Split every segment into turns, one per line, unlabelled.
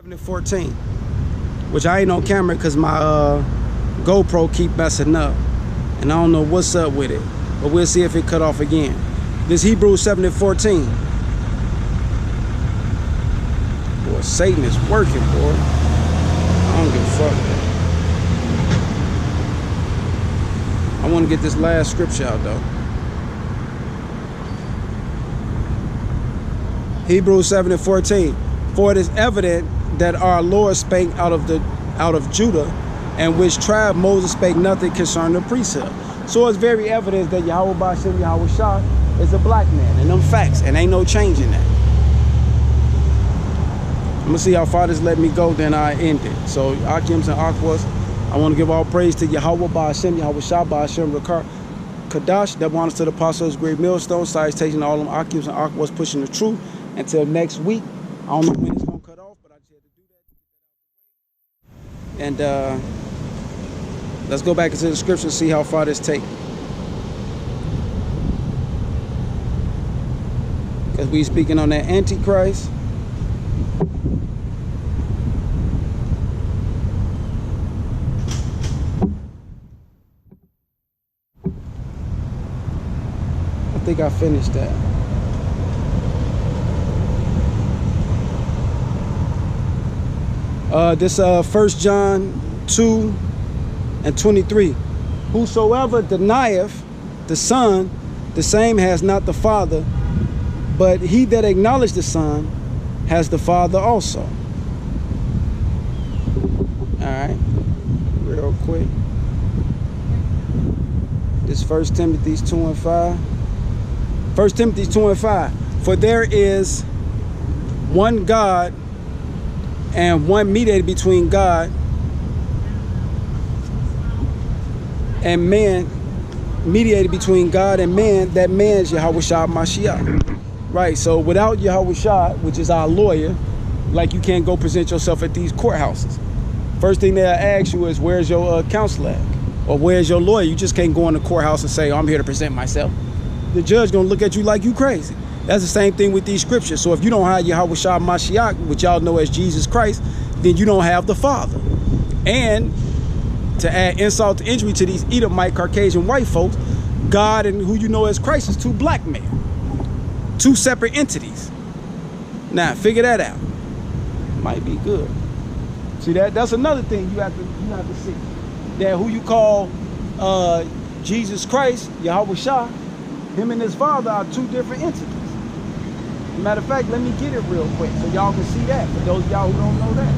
7-14, which I ain't on camera because my GoPro keep messing up, and I don't know what's up with it, but we'll see if it cut off again. This Hebrews 7-14. Boy, Satan is working, boy. I don't give a fuck. I want to get this last scripture out though. Hebrews 7-14. For it is evident that our Lord spake out of Judah, and which tribe Moses spake nothing concerning the priesthood. So it's very evident that Yahweh Ba'ashem Yahweh Shah is a black man, and them facts, and ain't no change in that. I'm gonna see how far this let me go, then I end it. So Akims and Akwas, I want to give all praise to Yahweh Ba'ashem Yahweh Shah Ba'ashem Rakar Kadash, that wants to the apostles, great millstone, citation all them Akims and Akwas pushing the truth. Until next week. I don't know when it's gonna cut off, but I just had to do that. And let's go back into the scripture and see how far this takes. Because we speaking on that Antichrist. I think I finished that. This 1 John 2:23. Whosoever denieth the Son, the same has not the Father, but he that acknowledgeth the Son has the Father also. Alright, real quick. This 1 Timothy 2:5. 1 Timothy 2:5. For there is one God and one mediator between God and man, mediated between God and man, that man is Yahweh Shah Mashiach. Right, so without Yahweh Shah, which is our lawyer, like you can't go present yourself at these courthouses. First thing they'll ask you is, where's your counselor at? Or where's your lawyer? You just can't go in the courthouse and say, oh, I'm here to present myself. The judge gonna look at you like you crazy. That's the same thing with these scriptures. So if you don't have Yahweh Shah Mashiach, which y'all know as Jesus Christ, then you don't have the Father. And to add insult to injury to these Edomite Caucasian white folks, God and who you know as Christ is two black men. Two separate entities. Now figure that out. Might be good. See, that's another thing you have to see. That who you call Jesus Christ, Yahweh Shah, him and his Father are two different entities. Matter of fact, let me get it real quick so y'all can see that. For those of y'all who don't know that.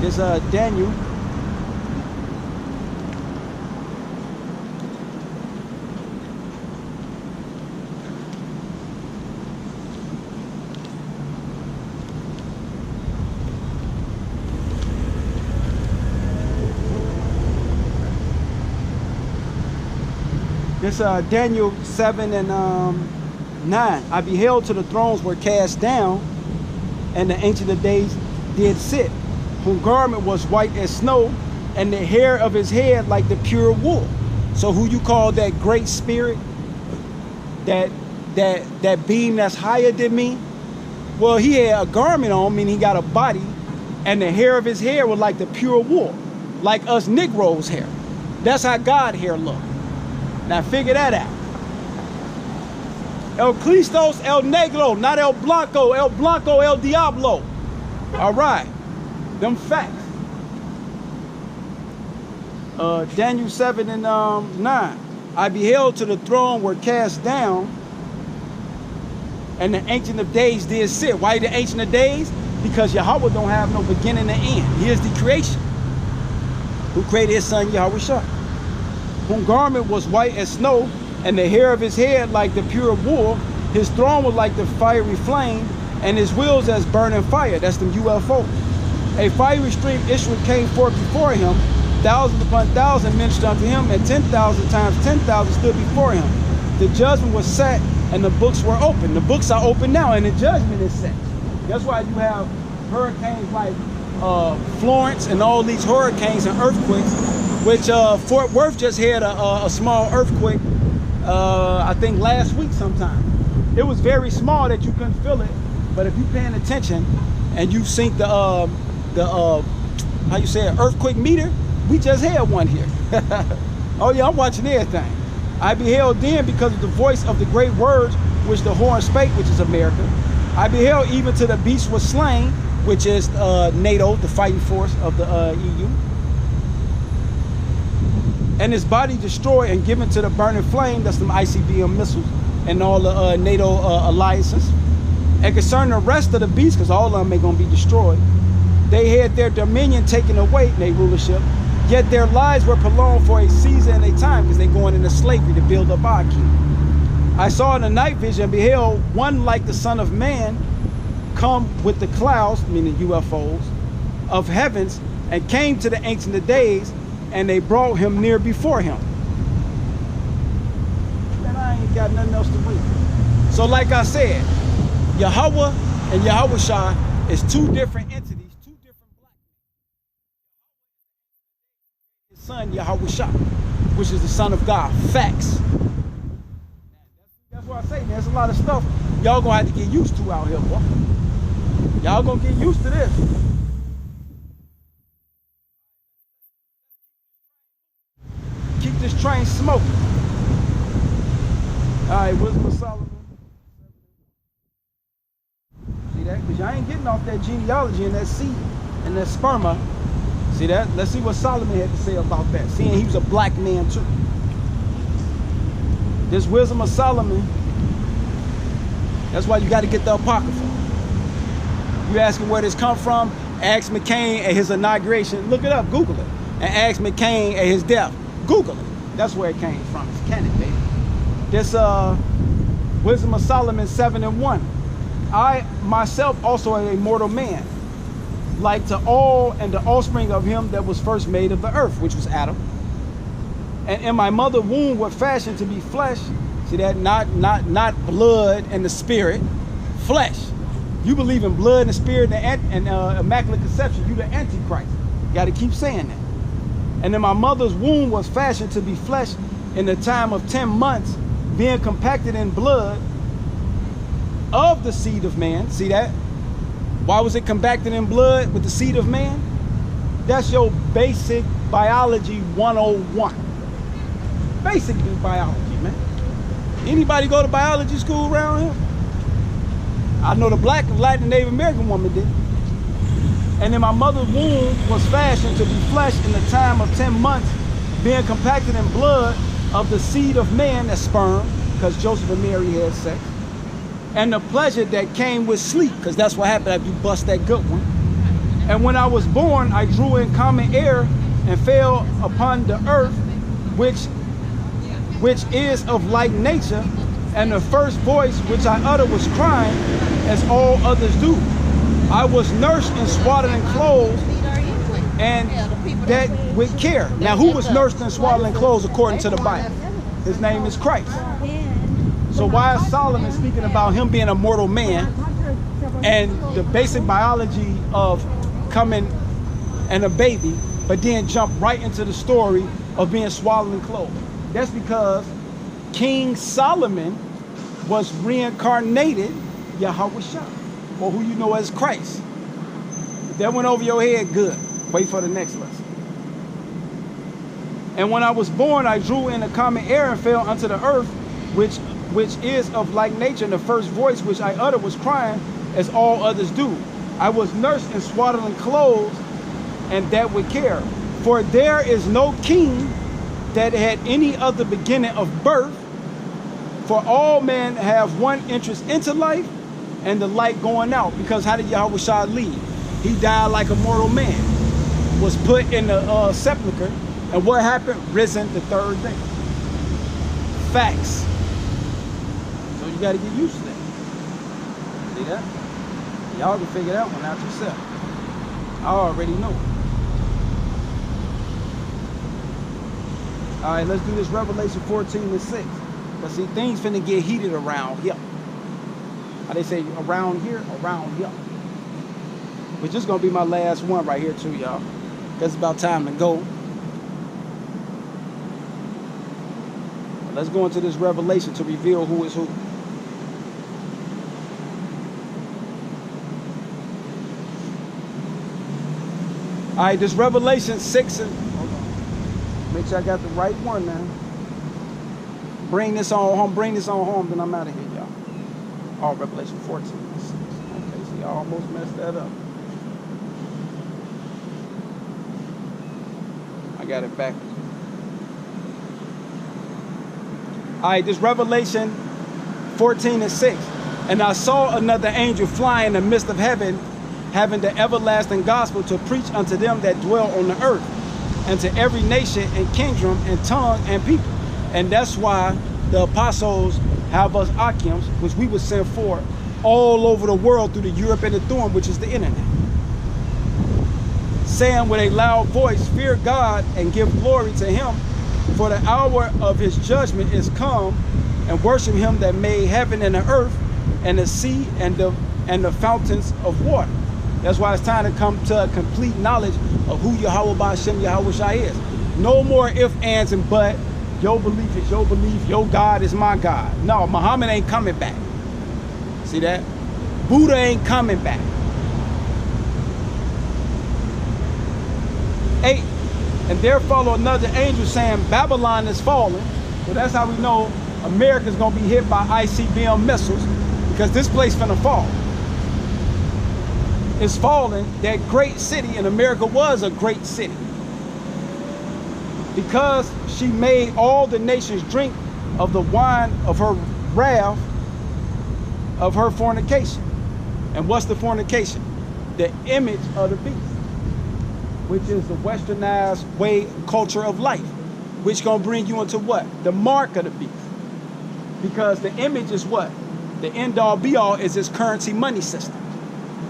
It's Daniel. This Daniel 7:9. I beheld till the thrones were cast down, and the Ancient of Days did sit, whose garment was white as snow, and the hair of his head like the pure wool. So who you call that great spirit, that being that's higher than me? Well, he had a garment on, meaning he got a body, and the hair of his hair was like the pure wool, like us Negroes' hair. That's how God hair look. Now figure that out. El Cristos, El Negro, not El Blanco, El Diablo. All right, them facts. Daniel 7:9. I beheld till the throne were cast down, and the Ancient of Days did sit. Why the Ancient of Days? Because Yahweh don't have no beginning and end. He is the creation. Who created his son Yahweh Shah. Whose garment was white as snow, and the hair of his head like the pure wool. His throne was like the fiery flame, and his wheels as burning fire. That's the UFO. A fiery stream issued came forth before him. Thousand upon thousand ministered unto him, and 10,000 times 10,000 stood before him. The judgment was set, and the books were open. The books are open now, and the judgment is set. That's why you have hurricanes like Florence and all these hurricanes and earthquakes, which Fort Worth just had a small earthquake, I think last week sometime. It was very small that you couldn't feel it, but if you're paying attention, and you seen the how you say it, earthquake meter, we just had one here. Oh yeah, I'm watching everything. I beheld then, because of the voice of the great words which the horn spake, which is America. I beheld even to the beast was slain, which is NATO, the fighting force of the EU. And his body destroyed and given to the burning flame, that's them ICBM missiles and all the NATO alliances. And concerning the rest of the beasts, because all of them ain't going to be destroyed, they had their dominion taken away, their rulership, yet their lives were prolonged for a season and a time, because they're going into slavery to build up our kingdom. I saw in the night vision, beheld one like the Son of Man come with the clouds, meaning UFOs, of heavens, and came to the Ancient of Days, and they brought him near before him. Man, I ain't got nothing else to read. So like I said, Yahweh and Yahushua is two different entities, two different black men. His son Yahushua, which is the Son of God. Facts. That's why I say, man, there's a lot of stuff y'all gonna have to get used to out here, boy. Y'all gonna get used to this. Keep this train smoking. All right, Wisdom of Solomon. See that? Because y'all ain't getting off that genealogy and that seed and that sperma. See that? Let's see what Solomon had to say about that. Seeing he was a black man too. This Wisdom of Solomon, that's why you got to get the Apocrypha. You asking where this come from? Ask McCain at his inauguration. Look it up, Google it. And ask McCain at his death. Google it. That's where it came from. It's canon, baby. This Wisdom of Solomon 7:1. I myself also am a mortal man, like to all and the offspring of him that was first made of the earth, which was Adam. And in my mother womb were fashioned to be flesh. See that? Not blood and the spirit. Flesh. You believe in blood and the spirit and immaculate conception. You the Antichrist. You got to keep saying that. And in my mother's womb was fashioned to be flesh in the time of 10 months, being compacted in blood of the seed of man. See that? Why was it compacted in blood with the seed of man? That's your basic biology 101. Basic biology, man. Anybody go to biology school around here? I know the black and Latin Native American woman did. And in my mother's womb was fashioned to be flesh in the time of 10 months, being compacted in blood of the seed of man, that's sperm, because Joseph and Mary had sex. And the pleasure that came with sleep, because that's what happened after you bust that good one. And when I was born, I drew in common air and fell upon the earth, which is of like nature, and the first voice which I uttered was crying, as all others do. I was nursed in swaddling clothes, and that with care. Now, who was nursed in swaddling clothes according to the Bible? His name is Christ. So why is Solomon speaking about him being a mortal man and the basic biology of coming and a baby, but then jump right into the story of being swaddled in clothes? That's because King Solomon was reincarnated Yahushua, or who you know as Christ. If that went over your head, good. Wait for the next lesson. And when I was born, I drew in the common air and fell unto the earth, which is of like nature, and the first voice which I uttered was crying, as all others do. I was nursed in swaddling clothes, and that with care. For there is no king that had any other beginning of birth, for all men have one interest into life, and the light going out. Because how did Yahushua leave? He died like a mortal man, was put in the sepulcher, and what happened? Risen the third day. Facts. So you got to get used to that. See that? Y'all can figure that one out yourself. I already know. All right, let's do this Revelation 14:6. But see, things finna get heated around here. How they say, around here, around here. Which is gonna be my last one right here too, y'all. Because it's about time to go. Let's go into this revelation to reveal who is who. All right, this Revelation 6 and hold on. Make sure I got the right one now. Bring this on home, then I'm out of here, y'all. Oh, Revelation 14. Okay, see, I almost messed that up. I got it back. All right, this Revelation 14 and 6. And I saw another angel fly in the midst of heaven, having the everlasting gospel to preach unto them that dwell on the earth, and to every nation and kingdom and tongue and people. And that's why the apostles have us Achims, which we would send for all over the world through the Europe and the Thummim, which is the internet, saying with a loud voice, fear God and give glory to him, for the hour of his judgment is come, and worship him that made heaven and the earth and the sea and the fountains of water. That's why it's time to come to a complete knowledge of who Yahweh Ba'Shem Yahushua is. No more if, ands, and but. Your belief is your belief. Your God is my God. No, Muhammad ain't coming back. See that? Buddha ain't coming back. 8. And there followed another angel saying, Babylon is fallen. So that's how we know America's going to be hit by ICBM missiles, because this place finna fall. It's falling. That great city, and America was a great city, because she made all the nations drink of the wine of her wrath, of her fornication. And what's the fornication? The image of the beast, which is the westernized way, culture of life, which gonna bring you into what? The mark of the beast. Because the image is what? The end all be all is its currency money system.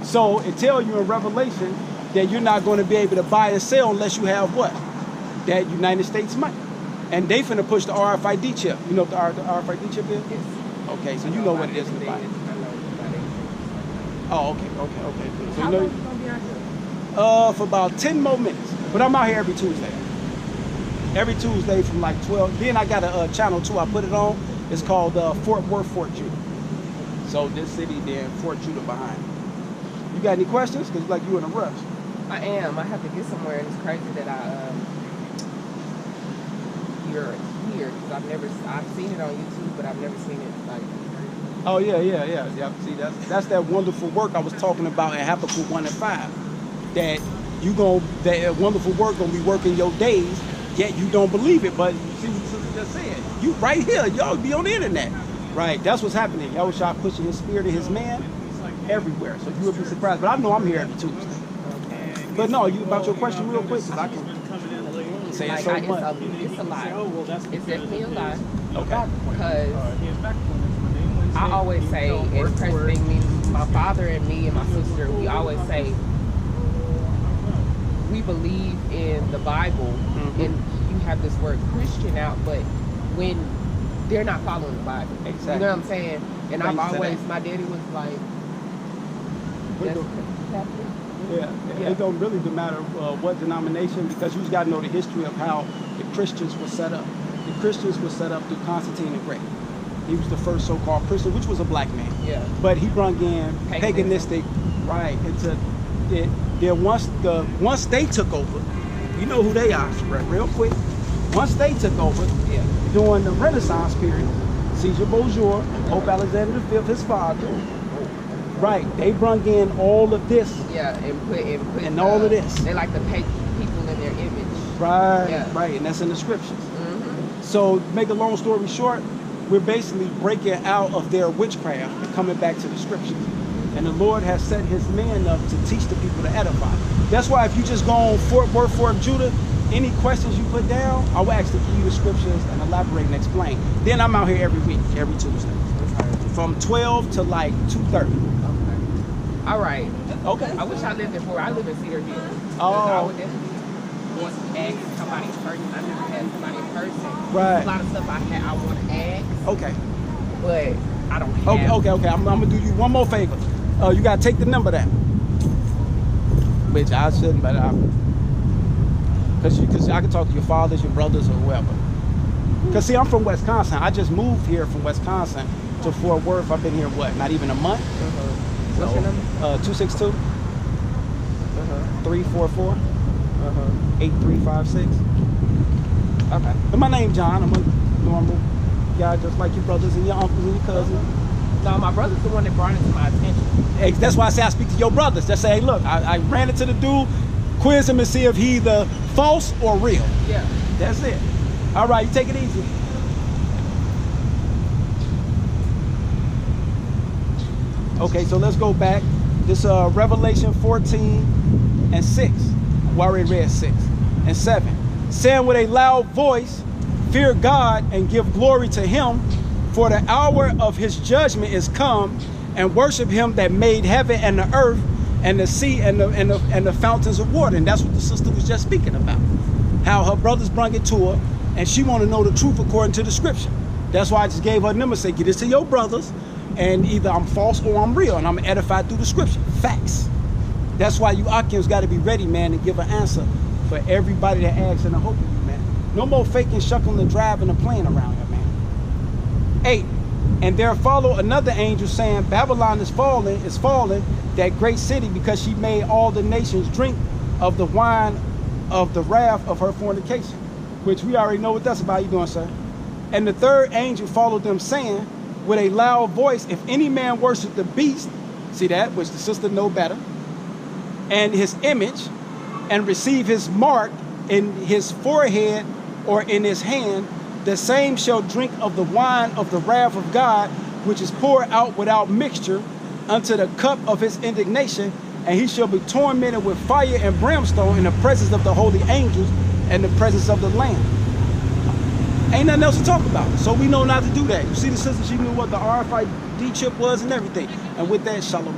So it tells you in Revelation that you're not going to be able to buy or sell unless you have what? That United States money. And they finna push the RFID chip. You know what the RFID chip is?
Yes.
Okay, so you know what it is in the Bible. Oh, okay. So
How
you
long
know,
you gonna be out here?
for about 10 more minutes. But I'm out here every Tuesday. Every Tuesday from like 12. Then I got a channel too. I put it on. It's called Fort Worth, Fort Judah. So this city, then Fort Judah behind. You got any questions? Because like you in a rush.
I am. I have to get somewhere, and it's crazy that you're here, because I've seen it on YouTube, but I've never seen it like.
Oh yeah. See, that's that wonderful work I was talking about in Habakkuk 1 and 5. That that wonderful work gonna be working your days, yet you don't believe it. But see what sister just said. You right here, y'all be on the internet. Right, that's what's happening. Yahushua pushing his spirit and his man everywhere. So you would be surprised. But I know I'm here every Tuesday. But no, you about your question real quick, because I can say it so much.
It's a lie. It's definitely a lie.
Okay.
Because I always say, and President, me, my father and me and my sister, we always say we believe in the Bible, and you have this word Christian out, but when they're not following the Bible.
Exactly.
You know what I'm saying? And I've always, my daddy was like,
Yeah. It don't really matter what denomination, because you just got to know the history of how the Christians were set up. The Christians were set up through Constantine the Great. He was the first so-called Christian, which was a black man.
Yeah.
But he brought in paganistic, right, into it. Then once they took over, you know who they are, real quick. Once they took over, during the Renaissance period, Caesar Borgia, Pope Alexander V, his father, right, they brung in all of this.
Yeah, and put
all of this.
They like to paint people in their image.
Right, right, and that's in the scriptures. So, make a long story short, we're basically breaking out of their witchcraft and coming back to the scriptures. And the Lord has set his men up to teach the people to edify. That's why if you just go on Fort Worth, Fort Judah, any questions you put down, I will actually give you the scriptures and elaborate and explain. Then I'm out here every week, every Tuesday. From 12 to like 2:30.
Okay. All right.
Okay.
I wish I lived in Fort. I live in Cedar Hill.
Oh.
I would definitely want to ask somebody in person. I never had somebody in person.
Right.
A lot of stuff I want to ask.
Okay.
But I don't have.
Okay. I'm gonna do you one more favor. You gotta take the number down. Which I shouldn't, but because I can talk to your fathers, your brothers, or whoever. Because see, I'm from Wisconsin. I just moved here from Wisconsin to Fort Worth. I've been here, what, not even a month?
What's your number?
262 344 8356.
Okay.
And my name John. I'm a normal guy, just like your brothers and your uncles and your cousins.
No, my brother's the one that brought it to my attention.
Hey, that's why I say I speak to your brothers. Just say, hey, look, I ran into the dude, quiz him and see if he either false or real.
Yeah.
That's it. All right, you take it easy. Okay, so let's go back. This Revelation 14 and 6. We already read 6 and 7. Saying with a loud voice, fear God and give glory to him, for the hour of his judgment is come, and worship him that made heaven and the earth and the sea and the fountains of water. And that's what the sister was just speaking about. How her brothers brung it to her, and she want to know the truth according to the scripture. That's why I just gave her a number, say, get this to your brothers, and either I'm false or I'm real, and I'm edified through the scripture. Facts. That's why you Akims got to be ready, man, to give an answer for everybody that asks and I hope you, man. No more faking, shuckling, and driving and playing around here, man. 8. And there followed another angel saying, Babylon is fallen, that great city, because she made all the nations drink of the wine of the wrath of her fornication. Which we already know what that's about. How you doing, sir? And the third angel followed them, saying with a loud voice, if any man worship the beast, see that, which the sister know better, and his image, and receive his mark in his forehead or in his hand, the same shall drink of the wine of the wrath of God, which is poured out without mixture unto the cup of his indignation, and he shall be tormented with fire and brimstone in the presence of the holy angels and the presence of the Lamb. Ain't nothing else to talk about, so we know not to do that. You see the sister, she knew what the RFID chip was and everything. And with that, shalom.